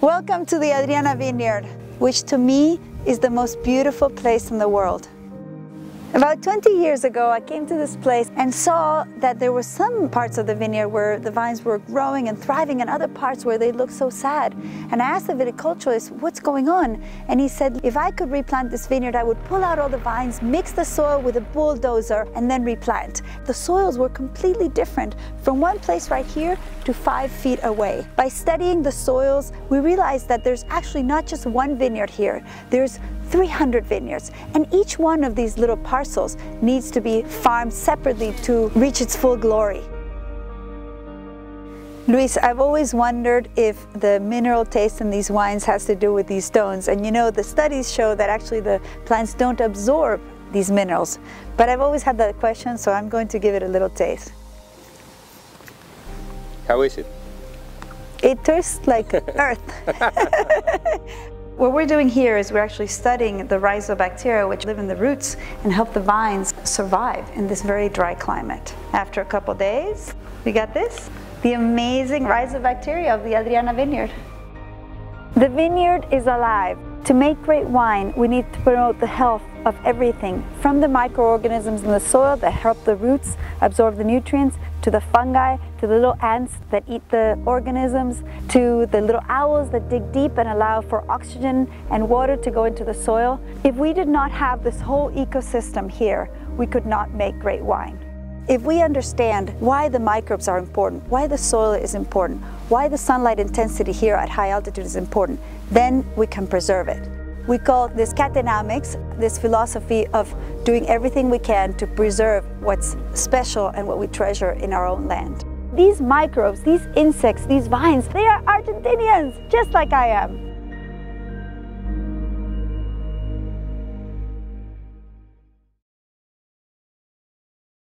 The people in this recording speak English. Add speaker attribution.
Speaker 1: Welcome to the Adrianna Vineyard, which to me is the most beautiful place in the world. About 20 years ago, I came to this place and saw that there were some parts of the vineyard where the vines were growing and thriving and other parts where they looked so sad. And I asked the viticulturalist, what's going on? And he said, if I could replant this vineyard, I would pull out all the vines, mix the soil with a bulldozer, and then replant. The soils were completely different from one place right here to 5 feet away. By studying the soils, we realized that there's actually not just one vineyard here. There's 300 vineyards, and each one of these little parcels needs to be farmed separately to reach its full glory. Luis, I've always wondered if the mineral taste in these wines has to do with these stones, and you know, the studies show that actually the plants don't absorb these minerals, but I've always had that question, so I'm going to give it a little taste.
Speaker 2: How is it?
Speaker 1: It tastes like earth. What we're doing here is we're actually studying the rhizobacteria which live in the roots and help the vines survive in this very dry climate. After a couple days, we got this, the amazing rhizobacteria of the Adrianna Vineyard. The vineyard is alive. To make great wine, we need to promote the health of everything, from the microorganisms in the soil that help the roots absorb the nutrients, to the fungi, to the little ants that eat the organisms, to the little owls that dig deep and allow for oxygen and water to go into the soil. If we did not have this whole ecosystem here, we could not make great wine. If we understand why the microbes are important, why the soil is important, why the sunlight intensity here at high altitude is important, then we can preserve it. We call this Catenomics, this philosophy of doing everything we can to preserve what's special and what we treasure in our own land. These microbes, these insects, these vines, they are Argentinians, just like I am.